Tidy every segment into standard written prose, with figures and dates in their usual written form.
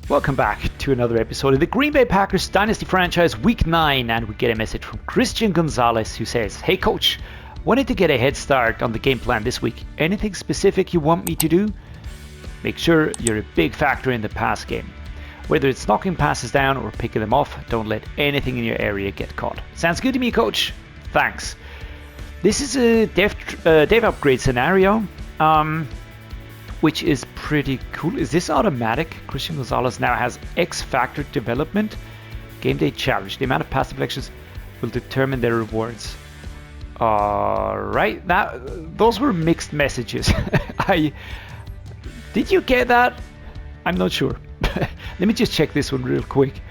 Welcome back to another episode of the Green Bay Packers Dynasty Franchise Week 9, and we get a message from Christian Gonzalez who says, "Hey coach, wanted to get a head start on the game plan this week. Anything specific you want me to do? Make sure you're a big factor in the pass game. Whether it's knocking passes down or picking them off, don't let anything in your area get caught." Sounds good to me, coach. Thanks. This is a dev upgrade scenario, which is pretty cool. Is this automatic? Christian Gonzalez now has X Factor development. Game day challenge. The amount of pass deflections will determine their rewards. Alright, those were mixed messages. Did you get that? I'm not sure. Let me just check this one real quick.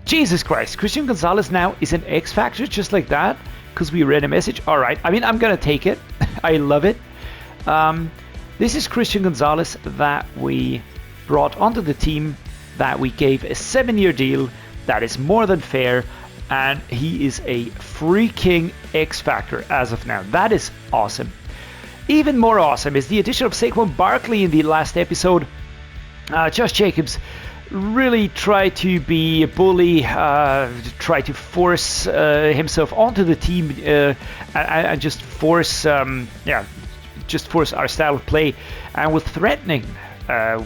Jesus Christ, Christian Gonzalez now is an X Factor just like that? Because we read a message? Alright, I mean, I'm gonna take it. I love it. This is Christian Gonzalez that we brought onto the team, that we gave a 7-year deal that is more than fair, and he is a freaking X Factor as of now. That is awesome. Even more awesome is the addition of Saquon Barkley in the last episode. Josh Jacobs really tried to be a bully, try to force himself onto the team and just force our style of play, and was threatening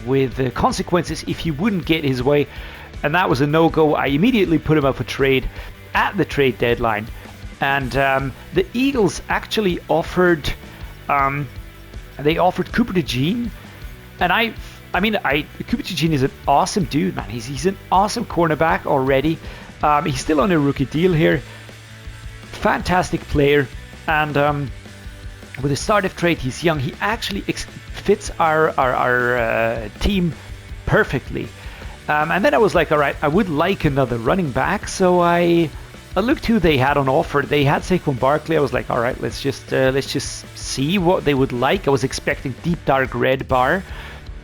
with consequences if he wouldn't get his way, and that was a no-go. I immediately put him up for trade at the trade deadline, and the Eagles actually offered Cooper DeJean, and Cooper DeJean is an awesome dude, man. He's an awesome cornerback already. He's still on a rookie deal here. Fantastic player, and with the start of trade, he's young. He actually fits our team perfectly. And then I was like, all right, I would like another running back. So I looked who they had on offer. They had Saquon Barkley. I was like, all right, let's just see what they would like. I was expecting deep dark red bar,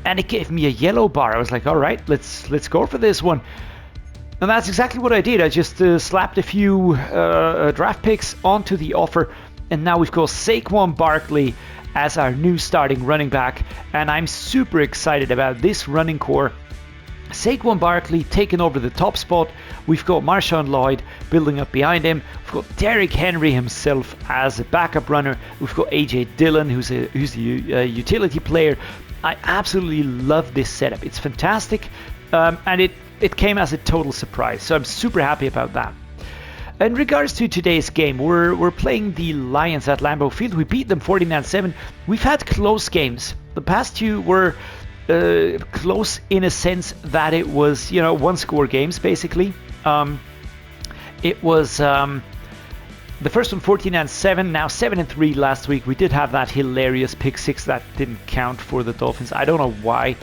and it gave me a yellow bar. I was like, all right, let's go for this one. And that's exactly what I did. I just slapped a few draft picks onto the offer. And now we've got Saquon Barkley as our new starting running back. And I'm super excited about this running core. Saquon Barkley taking over the top spot. We've got Marshawn Lloyd building up behind him. We've got Derrick Henry himself as a backup runner. We've got AJ Dillon, who's a utility player. I absolutely love this setup. It's fantastic. And it came as a total surprise. So I'm super happy about that. In regards to today's game, we're playing the Lions at Lambeau Field. We beat them 49-7. We've had close games. The past two were close in a sense that it was, one-score games, basically. It was the first one 14-7, now 7-3 last week. We did have that hilarious pick six that didn't count for the Dolphins. I don't know why.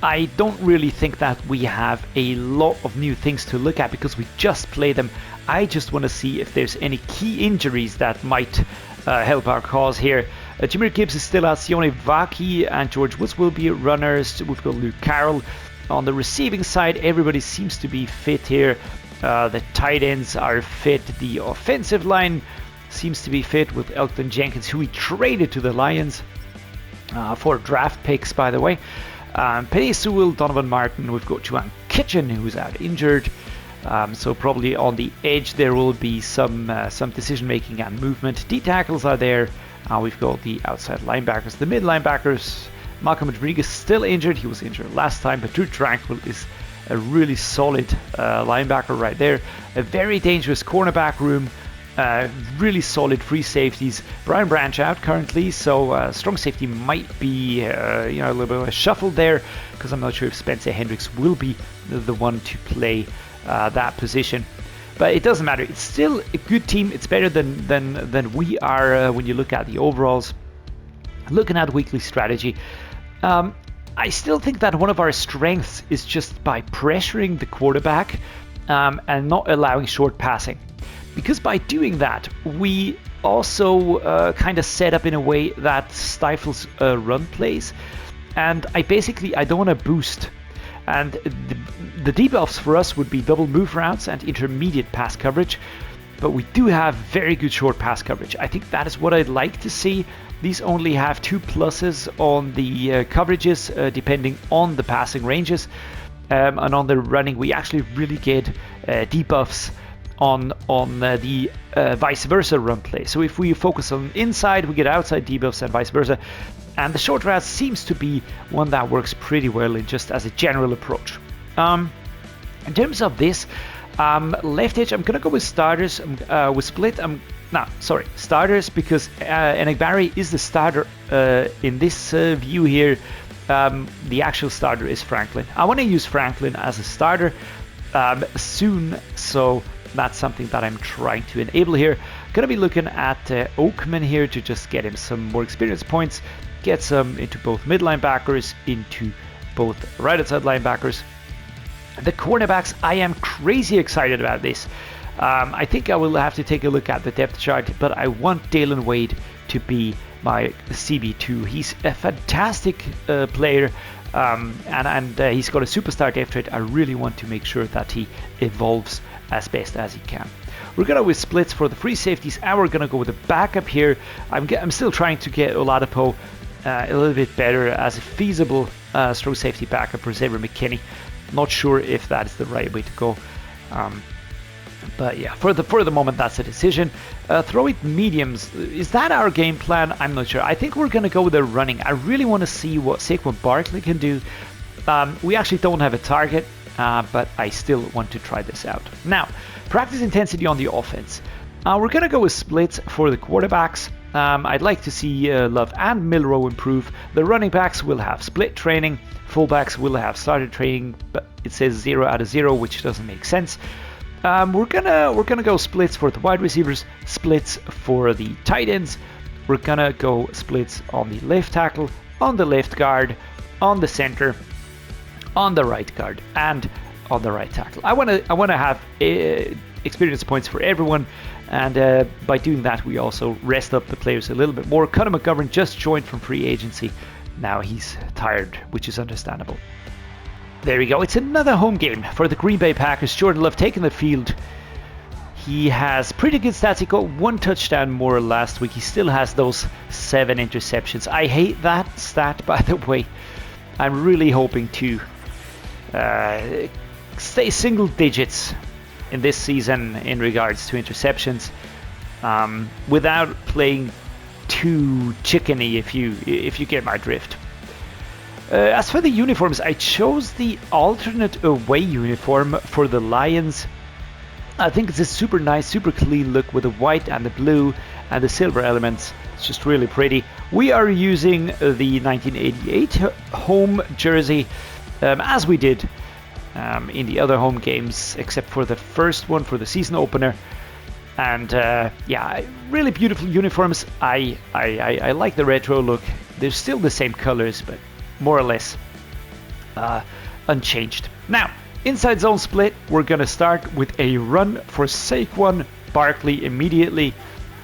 I don't really think that we have a lot of new things to look at because we just play them. I just want to see if there's any key injuries that might help our cause here. Jahmyr Gibbs is still out. Sione Vaki and George Woods will be runners. We've got Luke Carroll. On the receiving side, everybody seems to be fit here. The tight ends are fit. The offensive line seems to be fit with Elton Jenkins, who we traded to the Lions for draft picks, by the way. Penny Sewell, Donovan Martin, we've got Juwan Kitchen, who's out injured. So probably on the edge there will be some decision making and movement. D tackles are there. We've got the outside linebackers, the mid linebackers. Malcolm Rodriguez still injured. He was injured last time, but Drew Tranquil is a really solid linebacker right there. A very dangerous cornerback room. Really solid free safeties. Brian Branch out currently, so strong safety might be a little bit of a shuffle there, because I'm not sure if Spencer Hendricks will be the one to play that position. But it doesn't matter. It's still a good team. It's better than we are when you look at the overalls. Looking at weekly strategy, I still think that one of our strengths is just by pressuring the quarterback and not allowing short passing. Because by doing that, we also kind of set up in a way that stifles run plays. And I don't want to boost. And the debuffs for us would be double move routes and intermediate pass coverage. but we do have very good short pass coverage. I think that is what I'd like to see. These only have 2 pluses on the coverages, depending on the passing ranges. And on the running, we actually really get debuffs on the vice versa run play. So if we focus on inside, we get outside debuffs and vice versa. And the short route seems to be one that works pretty well in just as a general approach. In terms of this, left edge, I'm gonna go with starters. With split, starters, because Enagbari is the starter in this view here. The actual starter is Franklin. I want to use Franklin as a starter soon, so that's something that I'm trying to enable here. Gonna be looking at Oakman here to just get him some more experience points, get some into both mid linebackers, into both right outside linebackers. The cornerbacks, I am crazy excited about this. I think I will have to take a look at the depth chart, but I want Dalen Wade to be my CB2. He's a fantastic player, and he's got a superstar depth chart. I really want to make sure that he evolves as best as he can. We're gonna with splits for the free safeties, and we're gonna go with a backup here. I'm still trying to get Oladapo a little bit better as a feasible strong safety backup for Xavier McKinney. Not sure if that is the right way to go. But yeah, for the moment, that's a decision. Throw it mediums. Is that our game plan? I'm not sure. I think we're going to go with the running. I really want to see what Saquon Barkley can do. We actually don't have a target, but I still want to try this out. Now, practice intensity on the offense. We're going to go with splits for the quarterbacks. I'd like to see Love and Milrow improve. The running backs will have split training. Fullbacks will have started training, but it says 0 out of 0, which doesn't make sense. We're gonna go splits for the wide receivers, splits for the tight ends. We're gonna go splits on the left tackle, on the left guard, on the center, on the right guard, and on the right tackle. I wanna have experience points for everyone, and by doing that, we also rest up the players a little bit more. Conor McGovern just joined from free agency. Now he's tired, which is understandable. There we go. It's another home game for the Green Bay Packers. Jordan Love taking the field. He has pretty good stats. He got 1 touchdown more last week. He still has those 7 interceptions. I hate that stat, by the way. I'm really hoping to stay single digits in this season in regards to interceptions, without playing too chickeny, if you get my drift. As for the uniforms, I chose the alternate away uniform for the Lions. I think it's a super nice, super clean look with the white and the blue and the silver elements. It's just really pretty. We are using the 1988 home jersey, as we did in the other home games, except for the first one for the season opener. And yeah, really beautiful uniforms. I like the retro look. They're still the same colors, but more or less unchanged. Now, inside zone split, we're going to start with a run for Saquon Barkley immediately.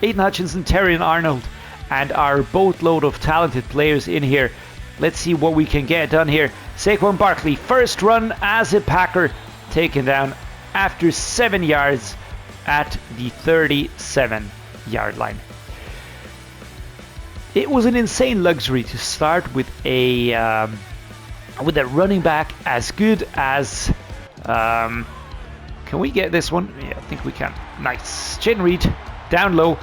Aiden Hutchinson, Terrion Arnold, and our boatload of talented players in here. Let's see what we can get done here. Saquon Barkley, first run as a Packer, taken down after 7 yards at the 37-yard line. It was an insane luxury to start with a running back as good as. Can we get this one? Yeah, I think we can. Nice. Jen Reed, down low.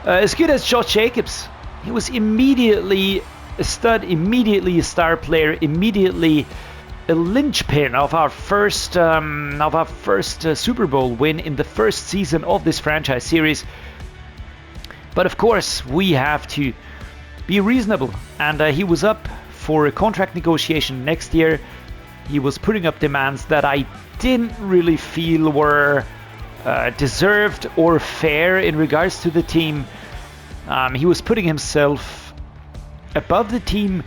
As good as Josh Jacobs. He was immediately a stud, immediately a star player, immediately a linchpin of our first Super Bowl win in the first season of this franchise series. But of course, we have to be reasonable, and he was up for a contract negotiation next year. He was putting up demands that I didn't really feel were deserved or fair in regards to the team. He was putting himself above the team,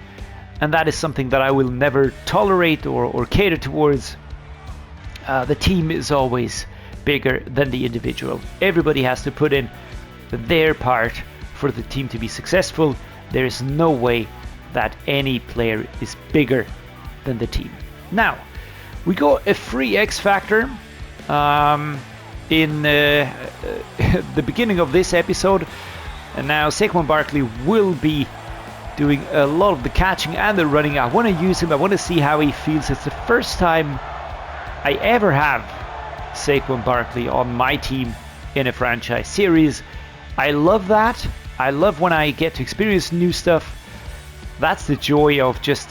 and that is something that I will never tolerate or cater towards. The team is always bigger than the individual. Everybody has to put in their part for the team to be successful. There is no way that any player is bigger than the team. Now, we got a free X Factor. in the beginning of this episode. And now Saquon Barkley will be doing a lot of the catching and the running. I want to use him. I want to see how he feels. It's the first time I ever have Saquon Barkley on my team in a franchise series. I love that. I love when I get to experience new stuff. That's the joy of just,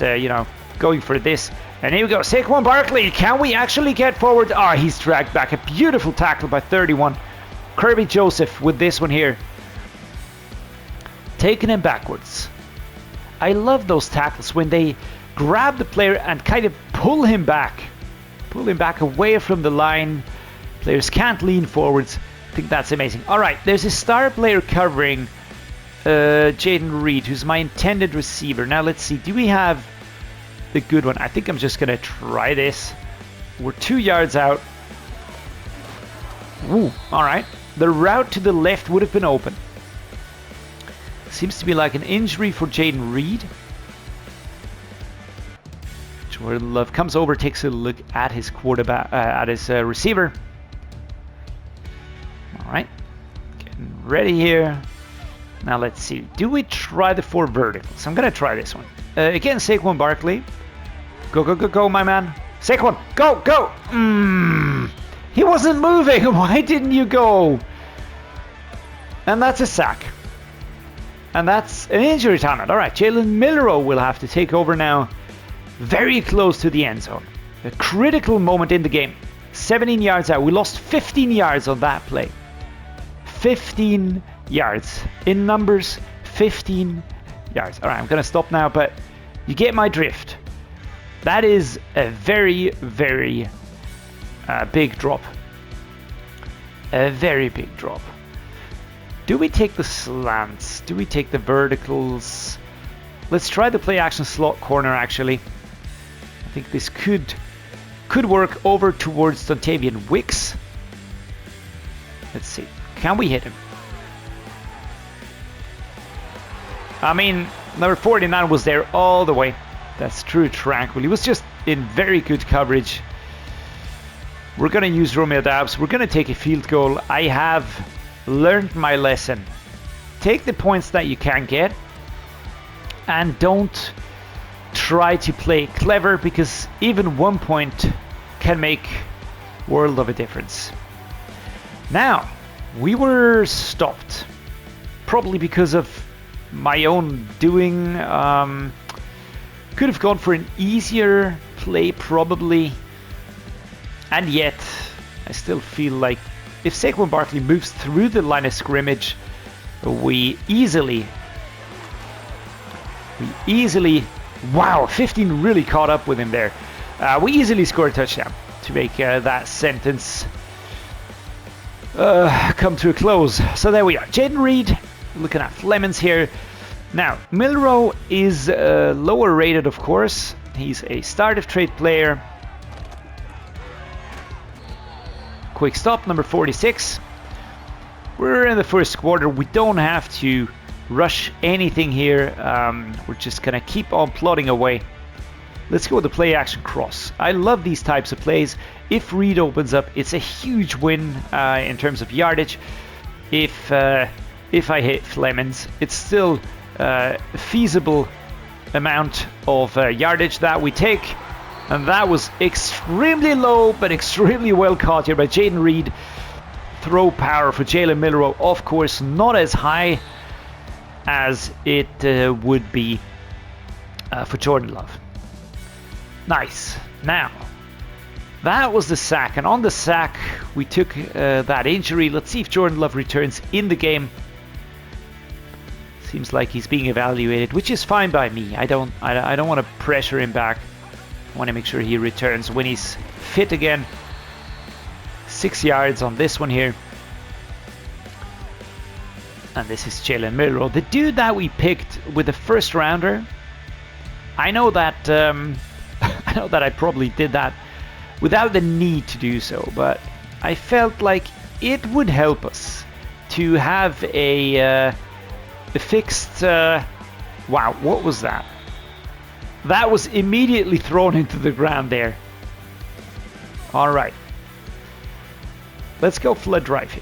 going for this. And here we go. Saquon Barkley. Can we actually get forward? Ah, he's dragged back. A beautiful tackle by 31. Kirby Joseph with this one here. Taking him backwards. I love those tackles when they grab the player and kind of pull him back. Pull him back away from the line. Players can't lean forwards. I think that's amazing. All right, there's a star player covering Jaden Reed, who's my intended receiver. Now let's see, do we have the good one? I think I'm just gonna try this. We're 2 yards out. Ooh, all right. The route to the left would have been open. Seems to be like an injury for Jaden Reed. Jordan Love comes over, takes a look at his quarterback, at his receiver. All right, getting ready here. Now let's see. Do we try the 4 verticals? I'm gonna try this one again. Saquon Barkley, go, go, go, go, my man. Saquon, go, go. He wasn't moving. Why didn't you go? And that's a sack. And that's an injury time. All right, Jalen Milroe will have to take over now. Very close to the end zone. A critical moment in the game. 17 yards out. We lost 15 yards on that play. 15 yards. In numbers, 15 yards. All right, I'm going to stop now, but you get my drift. That is a very, very big drop. A very big drop. Do we take the slants? Do we take the verticals? Let's try the play action slot corner, actually. I think this could work over towards Dontavian Wicks. Let's see. Can we hit him? I mean, number 49 was there all the way. That's true, Tranquil. He was just in very good coverage. We're going to use Romeo Doubs. We're going to take a field goal. I have learned my lesson. Take the points that you can get and don't try to play clever, because even 1 point can make world of a difference. Now, we were stopped, probably because of my own doing. Could have gone for an easier play, probably, and yet I still feel like if Saquon Barkley moves through the line of scrimmage, we easily, wow, 15 really caught up with him there. We easily score a touchdown to make that sentence come to a close. So there we are. Jaden Reed, looking at Flemons here. Now, Milroe is lower rated, of course. He's a start of trade player. Quick stop, number 46. We're in the first quarter. We don't have to rush anything here. We're just going to keep on plodding away. Let's go with the play action cross. I love these types of plays. If Reed opens up, it's a huge win in terms of yardage. If I hit Flemons, it's still a feasible amount of yardage that we take. And that was extremely low, but extremely well caught here by Jaden Reed. Throw power for Jalen Milroe, of course, not as high as it would be for Jordan Love. Nice. Now, that was the sack, and on the sack, we took that injury. Let's see if Jordan Love returns in the game. Seems like he's being evaluated, which is fine by me. I don't want to pressure him back. I want to make sure he returns when he's fit again. 6 yards on this one here. And this is Jalen Milroe, the dude that we picked with the first rounder. I know that I probably did that without the need to do so, but I felt like it would help us to have a fixed. Wow, what was that? That was immediately thrown into the ground there. All right. Let's go flood drive here.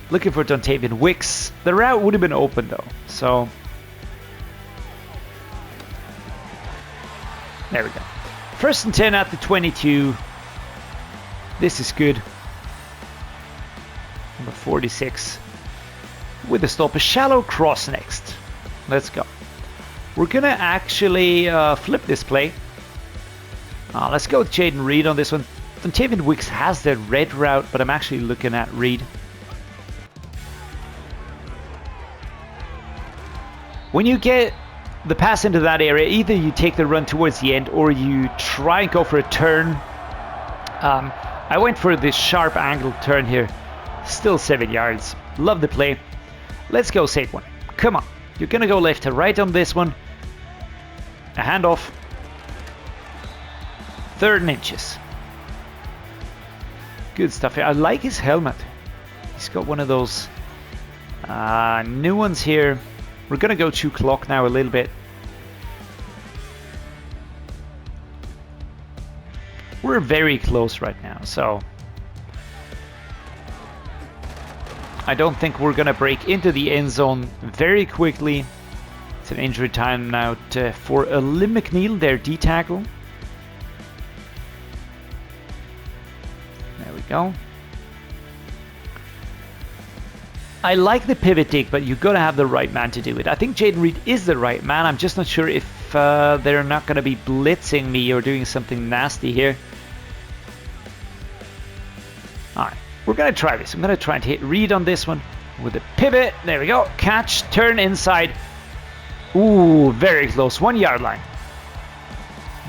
Looking for Dontavian Wicks. The route would have been open though, so there we go. 1st and 10 at the 22. This is good. Number 46 with a stop. A shallow cross next. Let's go. We're gonna actually flip this play. Let's go with Jaden Reed on this one. Dontavian Wicks has the red route, but I'm actually looking at Reed. When you get the pass into that area, either you take the run towards the end or you try and go for a turn. I went for this sharp angled turn here. Still 7 yards. Love the play. Let's go Saquon. Come on. You're going to go left to right on this one. A handoff. 3rd and inches. Good stuff here. I like his helmet. He's got one of those new ones here. We're going to go to clock now a little bit. We're very close right now, so I don't think we're going to break into the end zone very quickly. It's an injury time out for Lim McNeil, their D-tackle. There we go. I like the pivot dig, but you've got to have the right man to do it. I think Jaden Reed is the right man. I'm just not sure if they're not going to be blitzing me or doing something nasty here. Alright, we're going to try this. I'm going to try and hit Reed on this one with a pivot. There we go. Catch, turn inside. Ooh, very close. 1 yard line.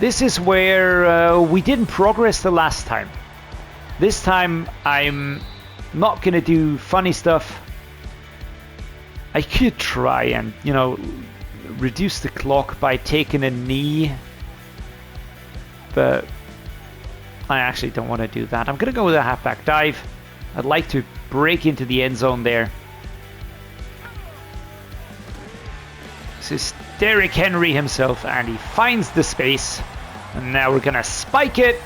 This is where we didn't progress the last time. This time I'm not going to do funny stuff. I could try and, you know, reduce the clock by taking a knee, but I actually don't want to do that. I'm going to go with a halfback dive. I'd like to break into the end zone there. This is Derrick Henry himself, and he finds the space. And now we're going to spike it.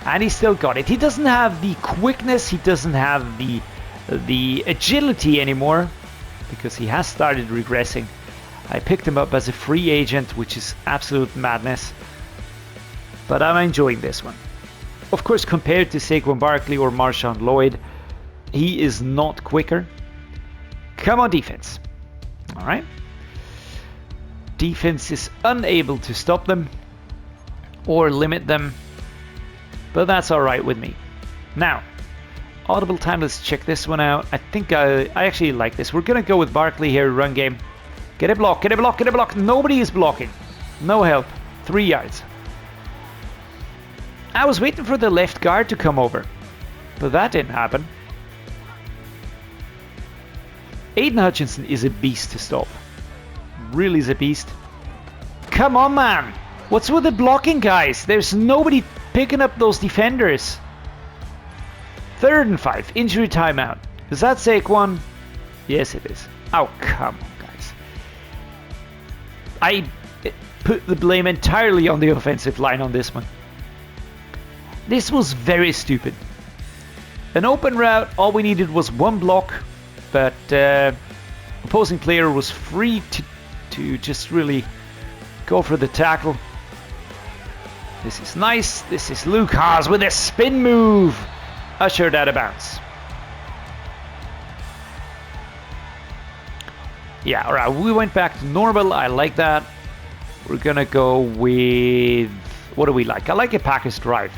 And he still got it. He doesn't have the quickness. He doesn't have the agility anymore, because he has started regressing. I picked him up as a free agent, which is absolute madness. But I'm enjoying this one. Of course, compared to Saquon Barkley or Marshawn Lloyd, he is not quicker. Come on, defense. All right. Defense is unable to stop them or limit them, but that's all right with me. Now, audible time, let's check this one out. I think I actually like this. We're going to go with Barkley here, run game. Get a block, get a block, get a block. Nobody is blocking. No help. 3 yards. I was waiting for the left guard to come over, but that didn't happen. Aiden Hutchinson is a beast to stop. Really is a beast. Come on, man. What's with the blocking, guys? There's nobody picking up those defenders. 3rd and 5. Injury timeout. Is that Saquon? Yes, it is. Oh, come on, guys. I put the blame entirely on the offensive line on this one. This was very stupid. An open route, all we needed was one block, but opposing player was free to just really go for the tackle. This is nice. This is Luke Haas with a spin move. Ushered out of bounds. Yeah, alright, we went back to normal. I like that. We're gonna go with... what do we like? I like a Packers drive.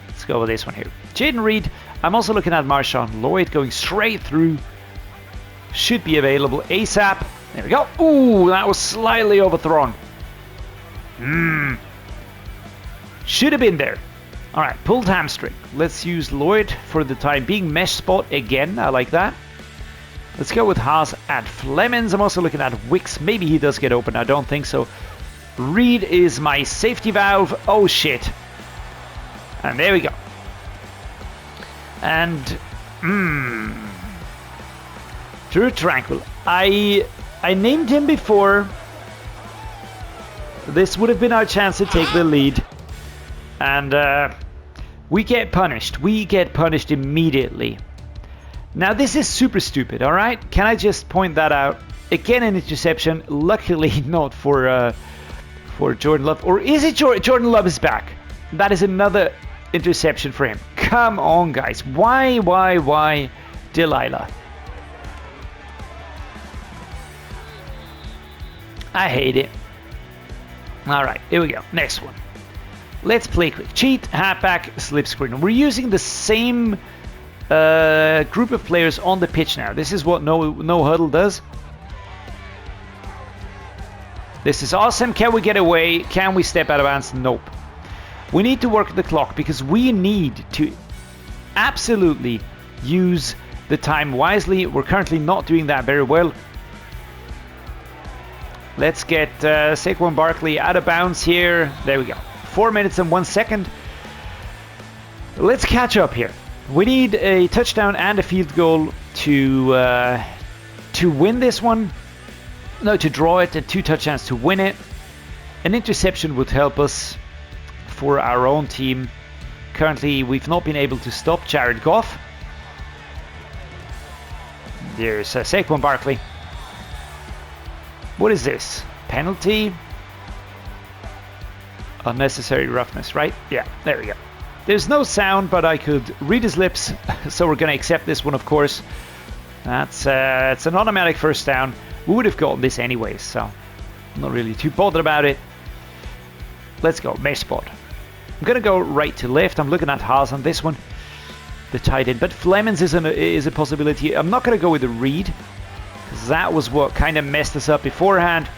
Let's go with this one here. Jaden Reed. I'm also looking at Marshawn Lloyd going straight through. Should be available ASAP. There we go. Ooh, that was slightly overthrown. Should have been there. Alright, pulled hamstring. Let's use Lloyd for the time being. Mesh spot again. I like that. Let's go with Haas and Flemings. I'm also looking at Wicks. Maybe he does get open. I don't think so. Reed is my safety valve. Oh, shit. And there we go. And... Drew Tranquil. I named him before. This would have been our chance to take the lead. And We get punished. We get punished immediately. Now this is super stupid, all right? Can I just point that out? Again, an interception. Luckily not for Jordan Love. Or is it Jordan Love is back? That is another interception for him. Come on, guys. Why, Delilah? I hate it. All right, here we go. Next one. Let's play quick. Cheat, halfback, slip screen. We're using the same group of players on the pitch now. This is what no huddle does. This is awesome. Can we get away? Can we step out of bounds? Nope. We need to work the clock because we need to absolutely use the time wisely. We're currently not doing that very well. Let's get Saquon Barkley out of bounds here. There we go. 4 minutes and 1 second. Let's catch up here. We need a touchdown and a field goal to win this one. No, to draw it, and 2 touchdowns to win it. An interception would help us for our own team. Currently, we've not been able to stop Jared Goff. There's Saquon Barkley. What is this? Penalty? Unnecessary roughness, right? Yeah, there we go. There's no sound, but I could read his lips, so we're going to accept this one, of course. It's an automatic first down. We would have gotten this anyways, so I'm not really too bothered about it. Let's go, mesh spot. I'm going to go right to left. I'm looking at Haas on this one, the tight end, but Flemings is a possibility. I'm not going to go with the read, because that was what kind of messed us up beforehand.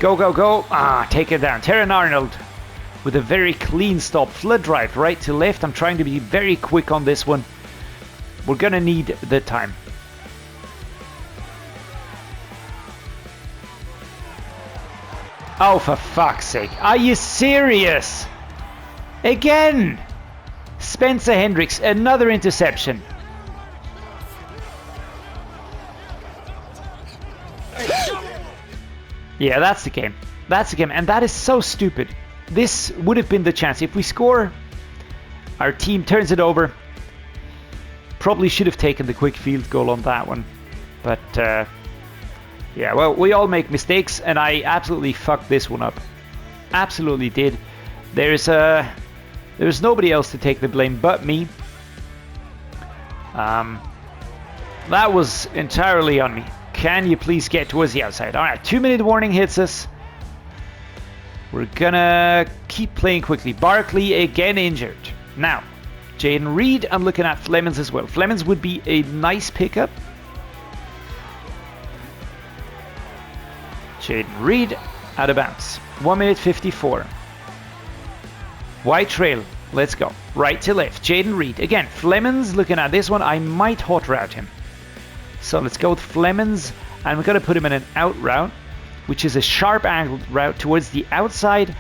Go, go, go. Take it down. Terran Arnold with a very clean stop. Flood drive right to left. I'm trying to be very quick on this one. We're going to need the time. Oh, for fuck's sake. Are you serious? Again! Spencer Hendricks, another interception. Yeah, that's the game. That's the game. And that is so stupid. This would have been the chance. If we score, our team turns it over. Probably should have taken the quick field goal on that one. But, yeah, well, we all make mistakes, and I absolutely fucked this one up. Absolutely did. There's nobody else to take the blame but me. That was entirely on me. Can you please get towards the outside? Alright, 2-minute warning hits us. We're gonna keep playing quickly. Barkley again injured. Now, Jaden Reed, I'm looking at Flemings as well. Flemings would be a nice pickup. Jaden Reed out of bounds. 1 minute 54. White trail. Let's go. Right to left. Jaden Reed. Again, Flemings looking at this one. I might hot route him. So let's go with Flemings. And we're going to put him in an out route, which is a sharp angled route towards the outside.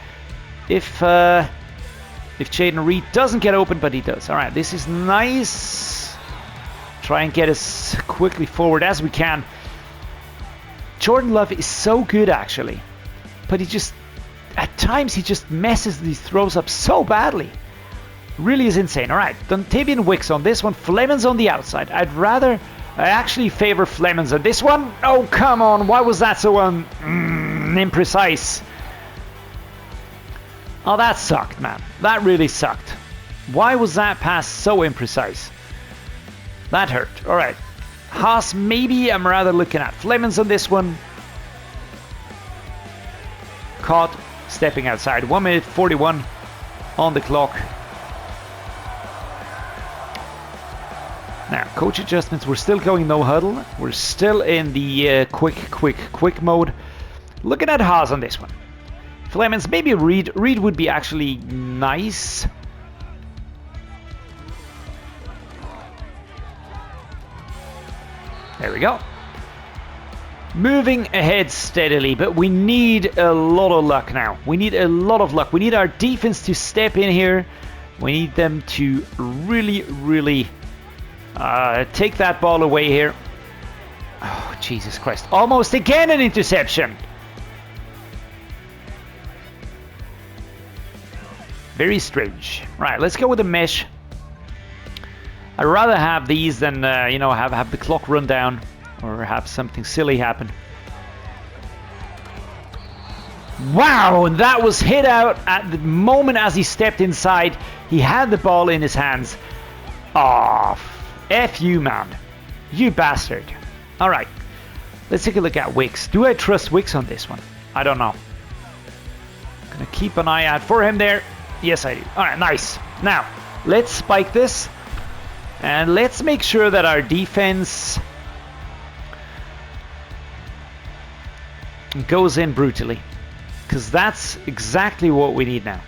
If Jaden Reed doesn't get open, but he does. All right, this is nice. Try and get us quickly forward as we can. Jordan Love is so good, actually. But he just, at times, he just messes these throws up so badly. Really is insane. All right, Dontavian Wicks on this one. Flemings on the outside. I actually favor Flemings on this one. Oh, come on. Why was that so imprecise? Oh, that sucked, man. That really sucked. Why was that pass so imprecise? That hurt. All right. Haas, maybe I'm rather looking at Flemings on this one. Caught, stepping outside. 1 minute 41 on the clock. Now, coach adjustments. We're still going no huddle. We're still in the quick mode. Looking at Haas on this one. Flemings, maybe Reed. Reed would be actually nice. There we go. Moving ahead steadily, but we need a lot of luck now. We need a lot of luck. We need our defense to step in here. We need them to really take that ball away here. Oh, Jesus Christ. Almost again an interception. Very strange. Right, let's go with the mesh. I'd rather have these than, you know, have the clock run down or have something silly happen. Wow, and that was hit out at the moment as he stepped inside. He had the ball in his hands. Oh, F you, man. You bastard. All right, let's take a look at Wicks. Do I trust Wicks on this one? I don't know. Gonna keep an eye out for him there. Yes, I do. All right, nice. Now, let's spike this. And let's make sure that our defense goes in brutally. Because that's exactly what we need now.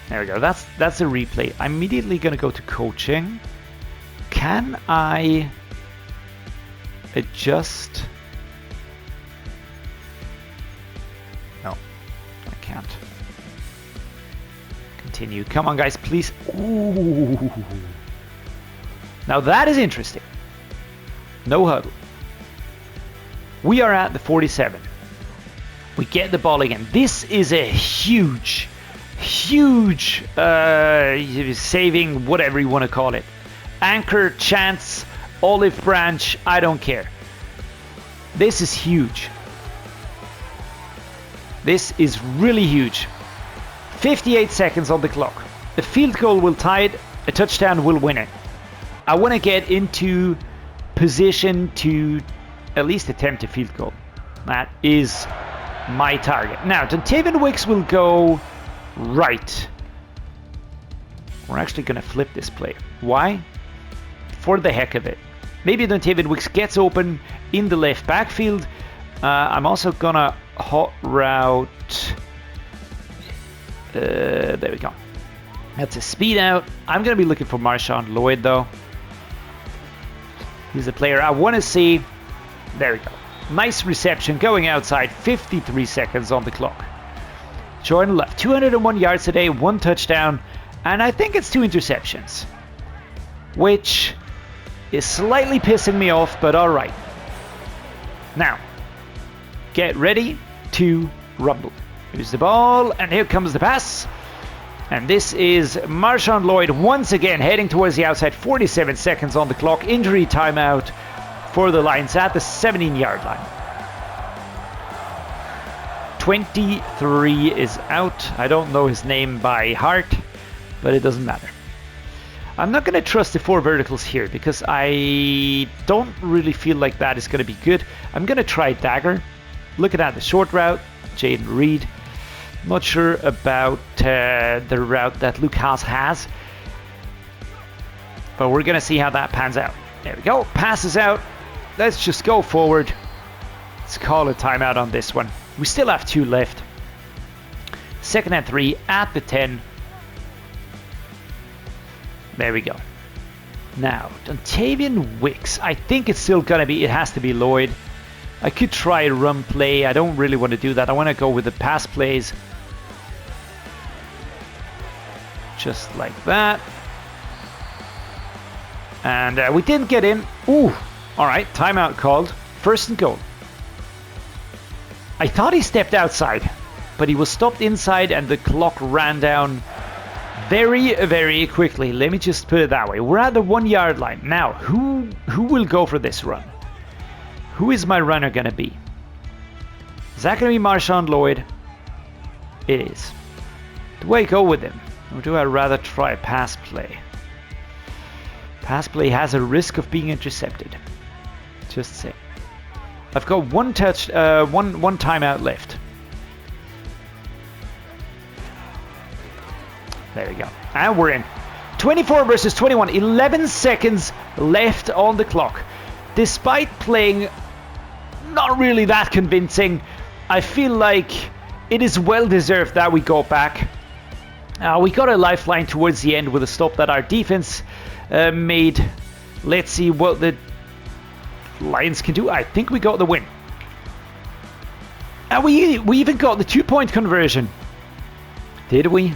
There we go. That's a replay. I'm immediately going to go to coaching. Can I adjust? No, I can't. Continue. Come on, guys, please. Ooh. Now that is interesting. No huddle. We are at the 47. We get the ball again. This is a huge saving, whatever you want to call it. Anchor, chance, olive branch, I don't care. This is huge. This is really huge. 58 seconds on the clock. A field goal will tie it, a touchdown will win it. I want to get into position to at least attempt a field goal. That is my target. Now, Dontavian Wicks will go right. We're actually going to flip this play. Why? For the heck of it. Maybe Dontavian Wicks gets open in the left backfield. I'm also going to hot route. There we go. That's a speed out. I'm going to be looking for Marshawn Lloyd, though. He's a player I want to see. There we go. Nice reception going outside. 53 seconds on the clock. Jordan Love, 201 yards today, 1 touchdown, and I think it's 2 interceptions, which is slightly pissing me off, but all right. Now, get ready to rumble. Here's the ball, and here comes the pass. And this is Marshawn Lloyd once again heading towards the outside. 47 seconds on the clock. Injury timeout for the Lions at the 17-yard line. 23 is out. I don't know his name by heart, but it doesn't matter. I'm not going to trust the 4 verticals here because I don't really feel like that is going to be good. I'm going to try dagger. Looking at the short route, Jaden Reed. Not sure about the route that Luke Haas has, but we're going to see how that pans out. There we go. Passes out. Let's just go forward. Let's call a timeout on this one. We still have 2 left. 2nd and 3 at the 10. There we go. Now, Dontavian Wicks. I think it's still going to be, it has to be Lloyd. I could try a run play. I don't really want to do that. I want to go with the pass plays. Just like that. And we didn't get in. Ooh. All right, timeout called. 1st and goal. I thought he stepped outside, but he was stopped inside and the clock ran down very, very quickly. Let me just put it that way. We're at the 1-yard line. Now, who will go for this run? Who is my runner going to be? Is that going to be Marshawn Lloyd? It is. Do I go with him? Or do I rather try a pass play? Pass play has a risk of being intercepted. Just say. I've got one timeout left. There we go. And we're in. 24 versus 21. 11 seconds left on the clock. Despite playing not really that convincing, I feel like it is well deserved that we go back. We got a lifeline towards the end with a stop that our defense made. Let's see what the Lions can do. I think we got the win. And we even got the 2-point conversion. Did we?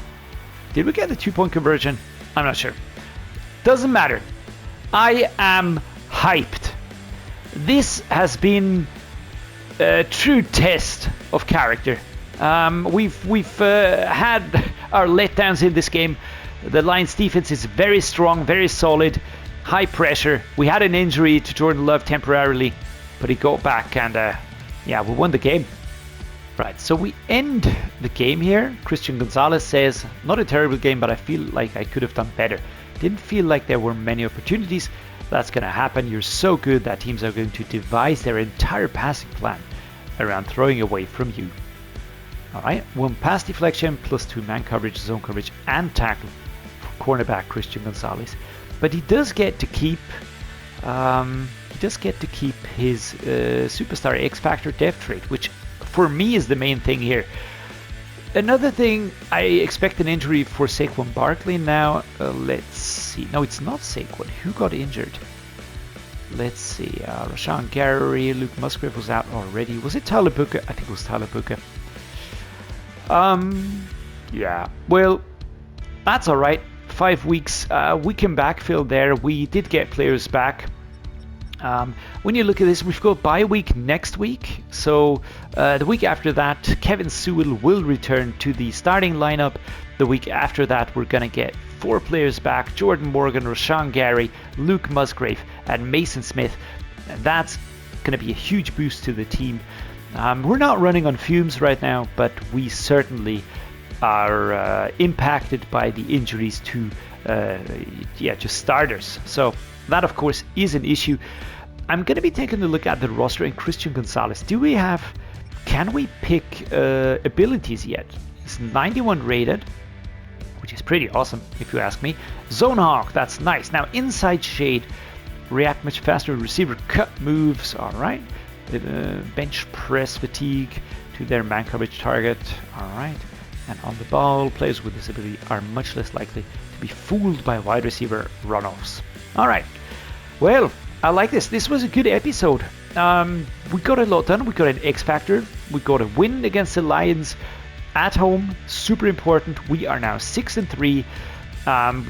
Did we get the 2-point conversion? I'm not sure. Doesn't matter. I am hyped. This has been a true test of character. We've had our letdowns in this game, The Lions defense is very strong, very solid, high pressure. We had an injury to Jordan Love temporarily, but he got back and yeah, we won the game. Right, so we end the game here. Christian Gonzalez says, not a terrible game, but I feel like I could have done better. Didn't feel like there were many opportunities. That's going to happen. You're so good that teams are going to devise their entire passing plan around throwing away from you. All right, 1 pass deflection plus 2 man coverage, zone coverage, and tackle for cornerback Christian Gonzalez. But he does get to keep his superstar X Factor depth trait, which for me is the main thing here. Another thing, I expect an injury for Saquon Barkley now. Let's see. No, it's not Saquon. Who got injured? Let's see. Rashawn Gary, Luke Musgrave was out already. Was it Tyler Booker? I think it was Tyler Booker. Yeah. Well, that's all right. 5 weeks. We can backfill there. We did get players back. When you look at this, we've got bye week next week. So the week after that, Kevin Sewell will return to the starting lineup. The week after that, we're going to get 4 players back: Jordan Morgan, Rashawn Gary, Luke Musgrave, and Mason Smith. And that's going to be a huge boost to the team. We're not running on fumes right now, but we certainly are impacted by the injuries to just starters. So that, of course, is an issue. I'm going to be taking a look at the roster and Christian Gonzalez. Can we pick abilities yet? He's 91 rated, which is pretty awesome if you ask me. Zone Hawk, that's nice. Now inside shade, react much faster, receiver cut moves, all right. Bench press fatigue to their man coverage target, all right. And on the ball, players with this ability are much less likely to be fooled by wide receiver runoffs. All right. Well, I like this. This was a good episode. We got a lot done. We got an X Factor. We got a win against the Lions at home. Super important. We are now 6-3.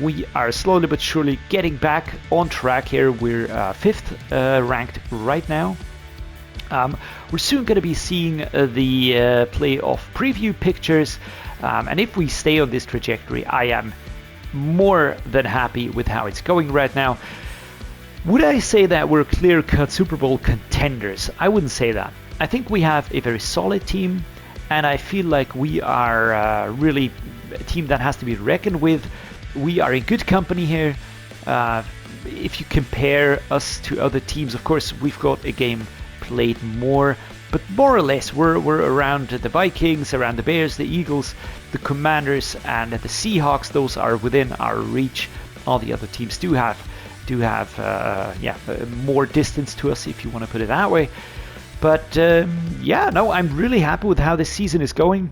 We are slowly but surely getting back on track here. We're 5th ranked right now. We're soon going to be seeing the playoff preview pictures. And if we stay on this trajectory, I am more than happy with how it's going right now. Would I say that we're clear-cut Super Bowl contenders? I wouldn't say that. I think we have a very solid team, and I feel like we are really a team that has to be reckoned with. We are in good company here. If you compare us to other teams, of course, we've got a game played more, but more or less we're around the Vikings, around the Bears, the Eagles, the Commanders, and the Seahawks. Those are within our reach. All the other teams do have more distance to us, if you want to put it that way. But I'm really happy with how this season is going.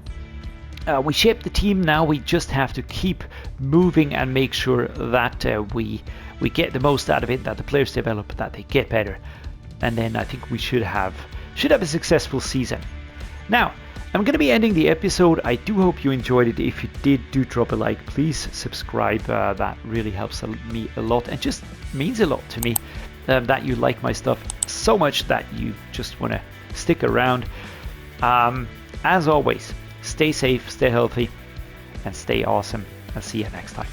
We shaped the team. Now we just have to keep moving and make sure that we get the most out of it, that the players develop, that they get better, and then I think we should have a successful season. Now, I'm going to be ending the episode. I do hope you enjoyed it. If you did, do drop a like. Please subscribe. That really helps me a lot and just means a lot to me that you like my stuff so much that you just want to stick around. As always, stay safe, stay healthy, and stay awesome. I'll see you next time.